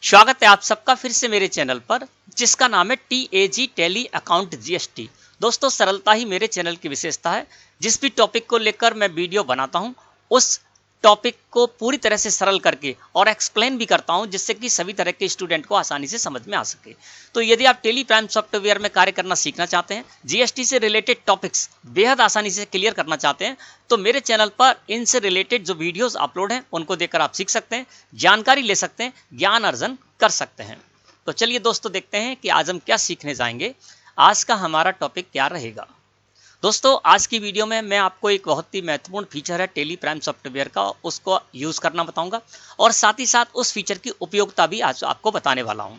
स्वागत है आप सबका फिर से मेरे चैनल पर, जिसका नाम है TAG टैली अकाउंट GST। दोस्तों, सरलता ही मेरे चैनल की विशेषता है। जिस भी टॉपिक को लेकर मैं वीडियो बनाता हूं, उस टॉपिक को पूरी तरह से सरल करके और एक्सप्लेन भी करता हूं, जिससे कि सभी तरह के स्टूडेंट को आसानी से समझ में आ सके। तो यदि आप टेली प्राइम सॉफ्टवेयर में कार्य करना सीखना चाहते हैं, GST से रिलेटेड टॉपिक्स बेहद आसानी से क्लियर करना चाहते हैं, तो मेरे चैनल पर इनसे रिलेटेड जो वीडियोस अपलोड हैं उनको देखकर आप सीख सकते हैं, जानकारी ले सकते हैं, ज्ञान अर्जन कर सकते हैं। तो चलिए दोस्तों, देखते हैं कि आज हम क्या सीखने जाएंगे। आज का हमारा टॉपिक क्या रहेगा। दोस्तों, आज की वीडियो में मैं आपको एक बहुत ही महत्वपूर्ण फीचर है टेली प्राइम सॉफ्टवेयर का, उसको यूज़ करना बताऊंगा और साथ ही साथ उस फीचर की उपयोगिता भी आज आपको बताने वाला हूं।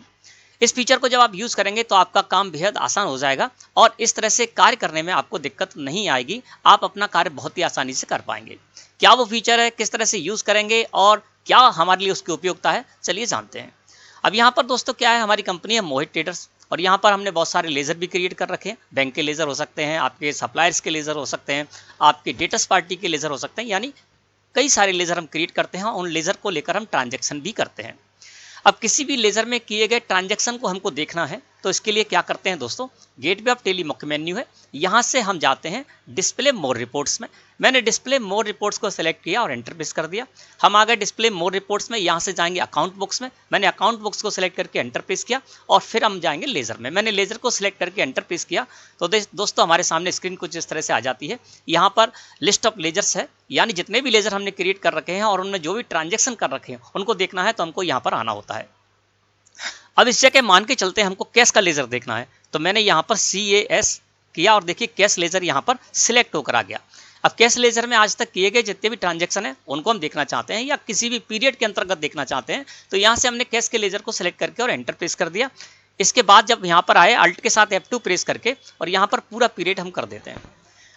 इस फीचर को जब आप यूज़ करेंगे तो आपका काम बेहद आसान हो जाएगा और इस तरह से कार्य करने में आपको दिक्कत नहीं आएगी। आप अपना कार्य बहुत ही आसानी से कर पाएंगे। क्या वो फीचर है, किस तरह से यूज़ करेंगे और क्या हमारे लिए उसकी उपयोगिता है, चलिए जानते हैं। अब यहाँ पर दोस्तों क्या है, हमारी कंपनी है मोहित ट्रेडर्स और यहाँ पर हमने बहुत सारे लेज़र भी क्रिएट कर रखे हैं। बैंक के लेज़र हो सकते हैं, आपके सप्लायर्स के लेज़र हो सकते हैं, आपके डेटस पार्टी के लेज़र हो सकते हैं, यानी कई सारे लेज़र हम क्रिएट करते हैं। उन लेज़र को लेकर हम ट्रांजैक्शन भी करते हैं। अब किसी भी लेज़र में किए गए ट्रांजैक्शन को हमको देखना है, तो इसके लिए क्या करते हैं दोस्तों, गेटवे ऑफ टेली मुख्य मेन्यू है, यहाँ से हम जाते हैं डिस्प्ले मोर रिपोर्ट्स में। मैंने डिस्प्ले मोर रिपोर्ट्स को सेलेक्ट किया और एंटर प्रेस कर दिया। हम आ गए डिस्प्ले मोर रिपोर्ट्स में, यहाँ से जाएंगे अकाउंट बुक्स में। मैंने अकाउंट बुक्स को सिलेक्ट करके एंटर प्रेस किया और फिर हम जाएंगे लेज़र में। मैंने लेज़र को सिलेक्ट करके एंटर प्रेस किया तो दोस्तों हमारे सामने स्क्रीन कुछ इस तरह से आ जाती है। यहाँ पर लिस्ट ऑफ लेजर्स है, यानी जितने भी लेज़र हमने क्रिएट कर रखे हैं और उनमें जो भी ट्रांजेक्शन कर रखे हैं उनको देखना है तो हमको यहाँ पर आना होता है। अब इस जगह मान के चलते हैं हमको कैश का लेज़र देखना है, तो मैंने यहाँ पर CAS किया और देखिए कैश लेज़र यहाँ पर सिलेक्ट होकर आ गया। अब कैश लेज़र में आज तक किए गए जितने भी ट्रांजैक्शन हैं उनको हम देखना चाहते हैं या किसी भी पीरियड के अंतर्गत देखना चाहते हैं, तो यहाँ से हमने कैश के लेज़र को सिलेक्ट करके और एंटर प्रेस कर दिया। इसके बाद जब यहाँ पर आए अल्ट के साथ F2 प्रेस करके और यहाँ पर पूरा पीरियड हम कर देते हैं।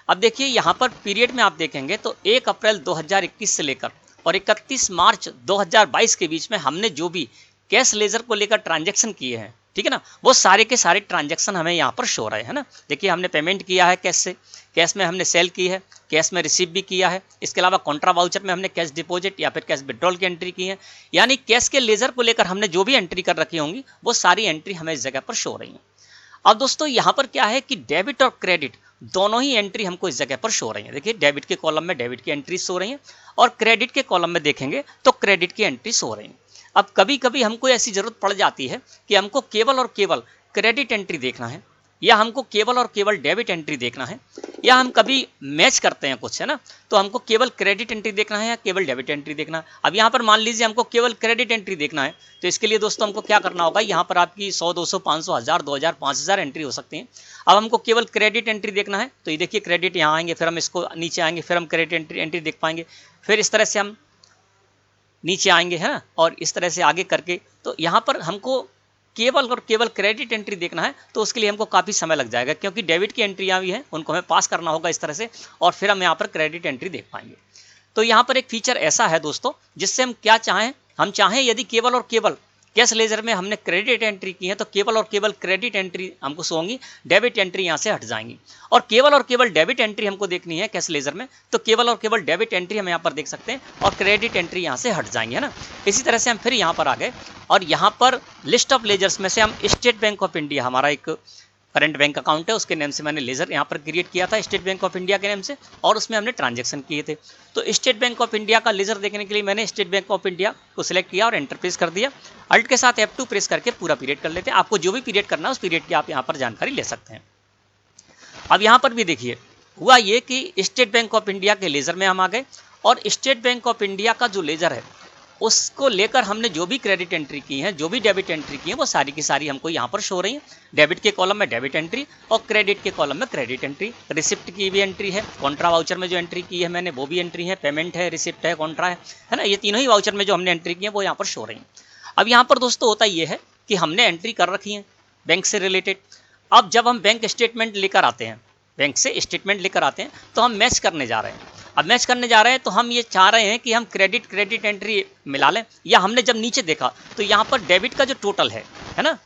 अब देखिए यहाँ पर पीरियड में आप देखेंगे तो 1 अप्रैल 2021 से लेकर और 31 मार्च 2022 के बीच में हमने जो भी कैश लेज़र को लेकर ट्रांजैक्शन किए हैं, ठीक है ना, वो सारे के सारे ट्रांजैक्शन हमें यहाँ पर शो रहे हैं ना। देखिए हमने पेमेंट किया है कैश से, कैश में हमने सेल की है, कैश में रिसीव भी किया है। इसके अलावा कॉन्ट्रा वाउचर में हमने कैश डिपॉजिट या फिर कैश विड्रॉल की एंट्री की है। यानी कैश के लेज़र को लेकर हमने जो भी एंट्री कर रखी होंगी वो सारी एंट्री हमें इस जगह पर शो रही हैं। अब दोस्तों यहाँ पर क्या है कि डेबिट और क्रेडिट दोनों ही एंट्री हमको इस जगह पर शो रही है। देखिए डेबिट के कॉलम में डेबिट की एंट्री शो रही है और क्रेडिट के कॉलम में देखेंगे तो क्रेडिट की एंट्री शो रही है। अब कभी कभी हमको ऐसी जरूरत पड़ जाती है कि हमको केवल और केवल क्रेडिट एंट्री देखना है या हमको केवल और केवल डेबिट एंट्री देखना है, या हम कभी मैच करते हैं कुछ, है ना, तो हमको केवल क्रेडिट एंट्री देखना है या केवल डेबिट एंट्री देखना है। अब यहाँ पर मान लीजिए हमको केवल क्रेडिट एंट्री देखना है, तो इसके लिए दोस्तों हमको क्या करना होगा, यहाँ पर आपकी 100, 200, 500, 1000, 2000, 5000 एंट्री हो सकती है। अब हमको केवल क्रेडिट एंट्री देखना है, तो ये देखिए क्रेडिट यहाँ आएंगे, फिर हम इसको नीचे आएंगे, फिर हम क्रेडिट एंट्री देख पाएंगे, फिर इस तरह से हम नीचे आएंगे, है ना, और इस तरह से आगे करके। तो यहाँ पर हमको केवल और केवल क्रेडिट एंट्री देखना है, तो उसके लिए हमको काफ़ी समय लग जाएगा, क्योंकि डेबिट की एंट्रियाँ भी हैं, उनको हमें पास करना होगा इस तरह से, और फिर हम यहाँ पर क्रेडिट एंट्री देख पाएंगे। तो यहाँ पर एक फीचर ऐसा है दोस्तों, जिससे हम क्या चाहें, हम चाहें यदि केवल और केवल कैश लेज़र में हमने क्रेडिट एंट्री की है तो केवल और केवल क्रेडिट एंट्री हमको शो होंगी, डेबिट एंट्री यहाँ से हट जाएंगी। और केवल और केवल डेबिट एंट्री हमको देखनी है कैश लेज़र में, तो केवल और केवल डेबिट एंट्री हम यहाँ पर देख सकते हैं और क्रेडिट एंट्री यहाँ से हट जाएंगे, है ना। इसी तरह से हम फिर यहाँ पर आ गए और यहाँ पर लिस्ट ऑफ लेजर्स में से हम स्टेट बैंक ऑफ इंडिया, हमारा एक करंट बैंक अकाउंट है, उसके नेम से मैंने लेज़र यहाँ पर क्रिएट किया था स्टेट बैंक ऑफ इंडिया के नेम से, और उसमें हमने ट्रांजैक्शन किए थे। तो स्टेट बैंक ऑफ इंडिया का लेज़र देखने के लिए मैंने स्टेट बैंक ऑफ इंडिया को सिलेक्ट किया और एंटर प्रेस कर दिया। अल्ट के साथ F2 प्रेस करके पूरा पीरियड कर लेते हैं। आपको जो भी पीरियड करना है उस पीरियड की आप यहाँ पर जानकारी ले सकते हैं। अब यहाँ पर भी देखिए हुआ ये कि स्टेट बैंक ऑफ इंडिया के लेज़र में हम आ गए और स्टेट बैंक ऑफ इंडिया का जो लेज़र है उसको लेकर हमने जो भी क्रेडिट एंट्री की है, जो भी डेबिट एंट्री की है, वो सारी की सारी हमको यहाँ पर शो रही है। डेबिट के कॉलम में डेबिट एंट्री और क्रेडिट के कॉलम में क्रेडिट एंट्री। रिसिप्ट की भी एंट्री है, कॉन्ट्रा वाउचर में जो एंट्री की है मैंने वो भी एंट्री है, पेमेंट है, रिसिप्ट है, कॉन्ट्रा है ना, ये तीनों ही वाउचर में जो हमने एंट्री की है वो यहाँ पर शो रही है। अब यहाँ पर दोस्तों होता ये है कि हमने एंट्री कर रखी है बैंक से रिलेटेड। अब जब हम बैंक स्टेटमेंट लेकर आते हैं, बैंक से स्टेटमेंट लेकर आते हैं, तो हम मैच करने जा रहे हैं। अब मैच करने जा रहे हैं तो हम ये चाह रहे हैं कि हम क्रेडिट एंट्री मिला लें, या हमने जब नीचे देखा तो यहाँ पर डेबिट का जो टोटल है ना,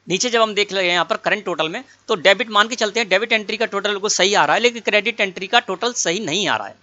नीचे जब हम देख रहे हैं यहाँ पर करंट टोटल में, तो डेबिट मान के चलते हैं डेबिट एंट्री का टोटल बिल्कुल सही आ रहा है, लेकिन क्रेडिट एंट्री का टोटल सही नहीं आ रहा है।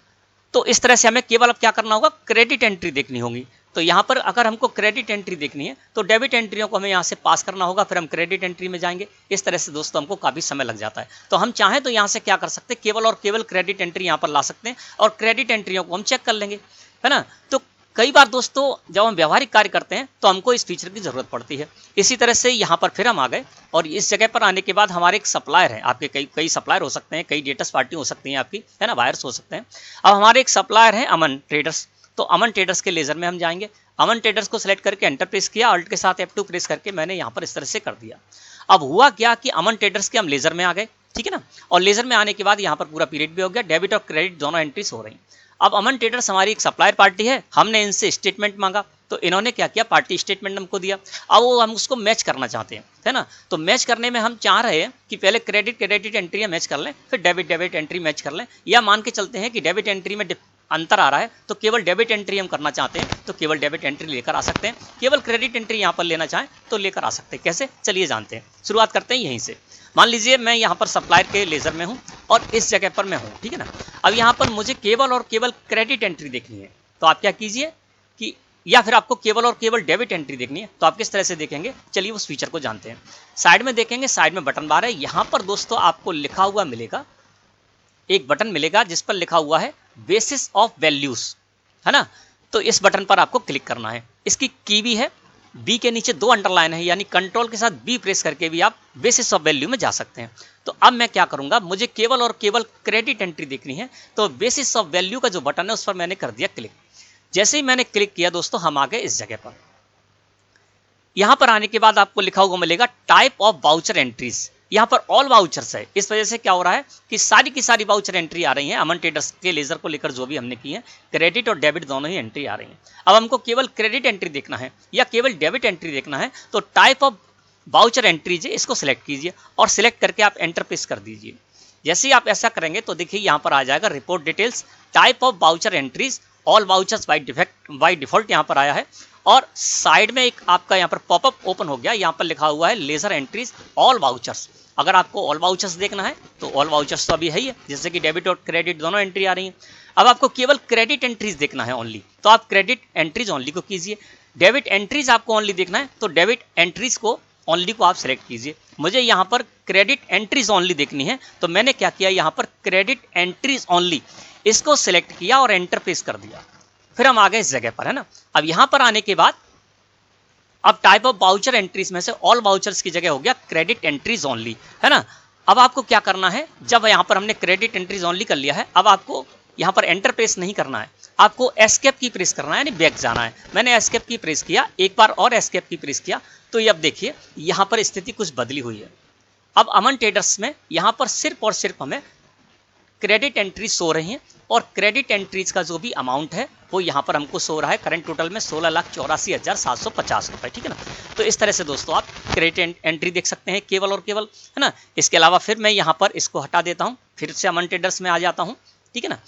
तो इस तरह से हमें केवल अब क्या करना होगा, क्रेडिट एंट्री देखनी होगी। तो यहाँ पर अगर हमको क्रेडिट एंट्री देखनी है तो डेबिट एंट्रियों को हमें यहाँ से पास करना होगा, फिर हम क्रेडिट एंट्री में जाएंगे। इस तरह से दोस्तों हमको काफ़ी समय लग जाता है। तो हम चाहें तो यहाँ से क्या कर सकते हैं, केवल और केवल क्रेडिट एंट्री यहाँ पर ला सकते हैं और क्रेडिट एंट्रियों को हम चेक कर लेंगे, है ना। तो कई बार दोस्तों जब हम व्यवहारिक कार्य करते हैं तो हमको इस फीचर की ज़रूरत पड़ती है। इसी तरह से यहाँ पर फिर हम आ गए और इस जगह पर आने के बाद हमारे एक सप्लायर है, आपके कई सप्लायर हो सकते हैं, कई डेटर्स पार्टी हो सकती हैं आपकी, है ना, बायर्स हो सकते हैं। अब हमारे एक सप्लायर है अमन ट्रेडर्स, तो अमन ट्रेडर्स के लेजर में हम जाएंगे। अमन ट्रेडर्स को सिलेक्ट करके एंटर प्रेस किया, अल्ट के साथ F2 प्रेस करके मैंने यहाँ पर इस तरह से कर दिया। अब हुआ क्या कि अमन ट्रेडर्स के हम लेजर में आ गए, ठीक है ना, और लेजर में आने के बाद यहाँ पर पूरा पीरियड भी हो गया, डेबिट और क्रेडिट दोनों एंट्रीज हो रही। अब अमन ट्रेडर्स हमारी एक सप्लायर पार्टी है, हमने इनसे स्टेटमेंट मांगा तो इन्होंने क्या किया, पार्टी स्टेटमेंट हमको दिया। अब वो हम उसको मैच करना चाहते हैं, है ना। तो मैच करने में हम चाह रहे हैं कि पहले क्रेडिट एंट्री मैच कर लें, फिर डेबिट एंट्री मैच कर लें, या मान के चलते हैं कि डेबिट एंट्री में अंतर आ रहा है तो केवल डेबिट एंट्री हम करना चाहते हैं तो केवल डेबिट एंट्री लेकर आ सकते हैं, केवल क्रेडिट एंट्री यहाँ पर लेना चाहें तो लेकर आ सकते हैं। कैसे, चलिए जानते हैं। शुरुआत करते हैं यहीं से। मान लीजिए मैं यहाँ पर सप्लायर के लेजर में हूँ और इस जगह पर मैं हूँ, ठीक है ना। अब यहाँ पर मुझे केवल और केवल क्रेडिट एंट्री देखनी है, तो आप क्या कीजिए कि, या फिर आपको केवल और केवल डेबिट एंट्री देखनी है तो आप किस तरह से देखेंगे, चलिए उस फीचर को जानते हैं। साइड में देखेंगे, साइड में बटन बार है, यहाँ पर दोस्तों आपको लिखा हुआ मिलेगा, एक बटन मिलेगा जिस पर लिखा हुआ है बेसिस ऑफ वैल्यूज, है ना। तो इस बटन पर आपको क्लिक करना है। इसकी की भी है, बी के नीचे 2 अंडरलाइन है, यानी कंट्रोल के साथ बी प्रेस करके भी आप बेसिस ऑफ वैल्यू में जा सकते हैं। तो अब मैं क्या करूंगा, मुझे केवल और केवल क्रेडिट एंट्री देखनी है तो बेसिस ऑफ वैल्यू का जो बटन है उस पर मैंने कर दिया क्लिक। जैसे ही मैंने क्लिक किया दोस्तों हम आ गए इस जगह पर। यहां पर आने के बाद आपको लिखा हुआ मिलेगा टाइप ऑफ वाउचर एंट्रीज, यहाँ पर ऑल वाउचर्स है। इस वजह से क्या हो रहा है कि सारी की सारी वाउचर एंट्री आ रही है अमन ट्रेडर्स के लेजर को लेकर, जो भी हमने की है क्रेडिट और डेबिट दोनों ही एंट्री आ रही है। अब हमको केवल क्रेडिट एंट्री देखना है या केवल डेबिट एंट्री देखना है तो टाइप ऑफ वाउचर एंट्रीज है, इसको सिलेक्ट कीजिए और सिलेक्ट करके आप एंटर प्रेस कर दीजिए। जैसे ही आप ऐसा करेंगे तो देखिए यहाँ पर आ जाएगा report details, type of voucher entries, all vouchers by default यहाँ पर आया है। और साइड में एक आपका यहाँ पर पॉपअप ओपन हो गया, यहाँ पर लिखा हुआ है लेजर एंट्रीज ऑल वाउचर्स। अगर आपको ऑल वाउचर्स देखना है तो ऑल वाउचर्स तो अभी है ही है, जैसे कि डेबिट और क्रेडिट दोनों एंट्री आ रही हैं। अब आपको केवल क्रेडिट एंट्रीज देखना है ओनली, तो आप क्रेडिट एंट्रीज ओनली को कीजिए। डेबिट एंट्रीज आपको ओनली देखना है तो डेबिट एंट्रीज को ओनली को आप सिलेक्ट कीजिए। मुझे यहाँ पर क्रेडिट एंट्रीज ओनली देखनी है तो मैंने क्या किया, यहाँ पर क्रेडिट एंट्रीज ओनली इसको सिलेक्ट किया और एंटर प्रेस कर दिया। फिर हम आ गए इस जगह पर, है ना। अब यहाँ पर आने के बाद अब टाइप ऑफ वाउचर एंट्रीज में से ऑल वाउचर्स की जगह हो गया क्रेडिट एंट्रीज ओनली, है ना। अब आपको क्या करना है, जब यहाँ पर हमने क्रेडिट एंट्रीज ओनली कर लिया है, अब आपको यहाँ पर एंटर प्रेस नहीं करना है, आपको एस्केप की प्रेस करना है, यानी बैक जाना है। मैंने एस्केप की प्रेस किया, एक बार और एस्केप की प्रेस किया तो ये अब देखिए यहाँ पर स्थिति कुछ बदली हुई है। अब अमन ट्रेडर्स में यहाँ पर सिर्फ और सिर्फ हमें क्रेडिट एंट्रीज सो रही हैं और क्रेडिट एंट्रीज का जो भी अमाउंट है वो यहाँ पर हमको सो रहा है करंट टोटल में 16,84,750 रुपए, ठीक है ना। तो इस तरह से दोस्तों आप क्रेडिट एंट्री देख सकते हैं केवल और केवल, है ना। इसके अलावा फिर मैं यहाँ पर इसको हटा देता हूँ, फिर से अमन ट्रेडर्स में आ जाता हूँ, ठीक है ना,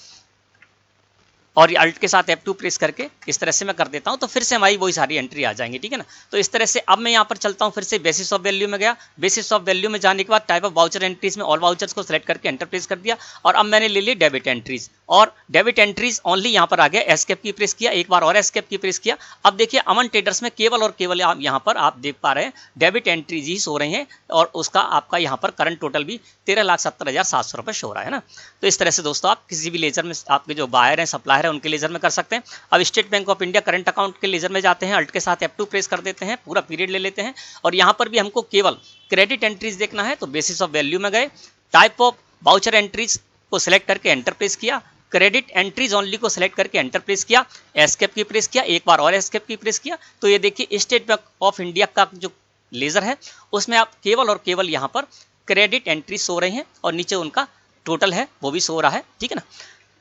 और ये अल्ट के साथ F2 प्रेस करके इस तरह से मैं कर देता हूं तो फिर से हमारी वही सारी एंट्री आ जाएंगी, ठीक है ना। तो इस तरह से अब मैं यहां पर चलता हूं, फिर से बेसिस ऑफ वैल्यू में गया। बेसिस ऑफ वैल्यू में जाने के बाद टाइप ऑफ वाउचर एंट्रीज में ऑल वाउचर्स को सिलेक्ट करके एंटर प्रेस कर दिया और अब मैंने ले ली डेबिट एंट्रीज, और डेबिट एंट्रीज ओनली यहां पर आ गया। एस्केप की प्रेस किया, एक बार और एस्केप की प्रेस किया। अब देखिए अमन ट्रेडर्स में केवल और केवल आप यहाँ पर आप देख पा रहे हैं डेबिट एंट्रीज ही सो रही हैं और उसका आपका यहाँ पर करंट टोटल भी 13,70,700 रुपये शो रहा है ना। तो इस तरह से दोस्तों आप किसी भी लेजर में आपके जो बायर हैं, सप्लायर है, उनके लेजर में कर सकते हैं। अब state bank of India current account के लेजर में जाते हैं, अल्ट के साथ F2 प्रेस कर देते हैं, पूरा पीरियड ले लेते हैं और यहाँ पर भी हमको केवल क्रेडिट एंट्रीज देखना है तो बेसिस ऑफ वैल्यू में गए, टाइप ऑफ वाउचर एंट्रीज को सिलेक्ट करके एंटर प्रेस किया, क्रेडिट एंट्रीज ओनली को सिलेक्ट करके एंटर प्रेस किया, एस्केप की प्रेस किया, एक बार और एस्केप की प्रेस किया। तो ये देखिए स्टेट बैंक ऑफ इंडिया का जो लेजर है उसमें आप केवल और केवल यहाँ पर क्रेडिट एंट्री सो रही हैं और नीचे उनका टोटल है वो भी सो रहा है, ठीक है ना।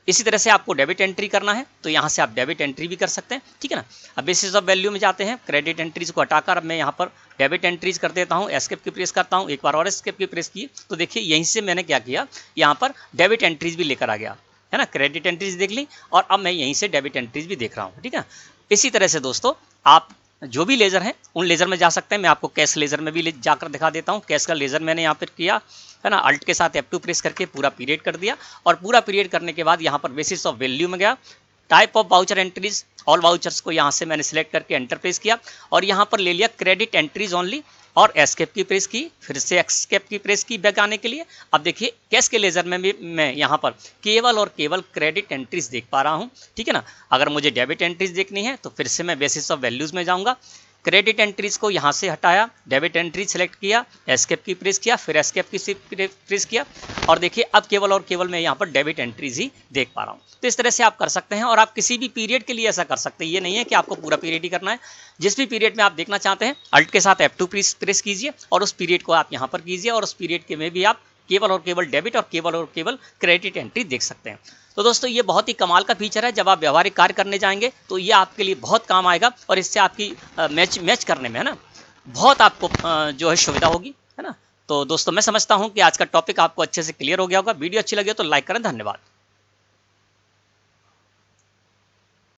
इसी तरह से आपको डेबिट एंट्री करना है तो यहाँ से आप डेबिट एंट्री भी कर सकते हैं, ठीक है ना। अब बेसिस ऑफ वैल्यू में जाते हैं, क्रेडिट एंट्रीज को हटाकर अब मैं यहाँ पर डेबिट एंट्रीज कर देता हूँ, एस्केप की प्रेस करता हूँ, एक बार और एस्केप की प्रेस की तो देखिए यहीं से मैंने क्या किया, यहाँ पर डेबिट एंट्रीज भी लेकर आ गया, है ना। क्रेडिट एंट्रीज देख ली और अब मैं यहीं से डेबिट एंट्रीज भी देख रहा हूँ, ठीक है। इसी तरह से दोस्तों आप जो भी लेजर हैं उन लेजर में जा सकते हैं। मैं आपको कैश लेजर में भी जाकर दिखा देता हूँ। कैश का लेजर मैंने यहाँ पर किया, है ना, अल्ट के साथ F2 प्रेस करके पूरा पीरियड कर दिया और पूरा पीरियड करने के बाद यहाँ पर बेसिस ऑफ वैल्यू में गया, type of voucher entries all vouchers को यहाँ से मैंने सिलेक्ट करके एंटर प्रेस किया और यहाँ पर ले लिया क्रेडिट एंट्रीज ओनली और एस्केप की प्रेस की, फिर से एस्केप की प्रेस की बैक आने के लिए। अब देखिए कैश के लेजर में भी मैं यहाँ पर केवल और केवल क्रेडिट एंट्रीज देख पा रहा हूँ, ठीक है ना। अगर मुझे डेबिट एंट्रीज देखनी है तो फिर से मैं बेसिस ऑफ वैल्यूज में जाऊँगा, क्रेडिट एंट्रीज को यहाँ से हटाया, डेबिट एंट्रीज सेलेक्ट किया, एस्केप की प्रेस किया, फिर एस्केप की प्रेस किया और देखिए अब केवल और केवल मैं यहाँ पर डेबिट एंट्रीज ही देख पा रहा हूँ। तो इस तरह से आप कर सकते हैं और आप किसी भी पीरियड के लिए ऐसा कर सकते हैं। ये नहीं है कि आपको पूरा पीरियड ही करना है, जिस भी पीरियड में आप देखना चाहते हैं अल्ट के साथ F2 प्रेस कीजिए और उस पीरियड को आप यहाँ पर कीजिए और उस पीरियड के में भी आप केवल और केवल डेबिट और केवल क्रेडिट एंट्री देख सकते हैं। तो दोस्तों ये बहुत ही कमाल का फीचर है, जब आप व्यवहारिक कार्य करने जाएंगे तो ये आपके लिए बहुत काम आएगा और इससे आपकी मैच करने में है ना बहुत आपको जो है सुविधा होगी, है ना। तो दोस्तों मैं समझता हूँ कि आज का टॉपिक आपको अच्छे से क्लियर हो गया होगा। वीडियो अच्छी लगी तो लाइक करें। धन्यवाद।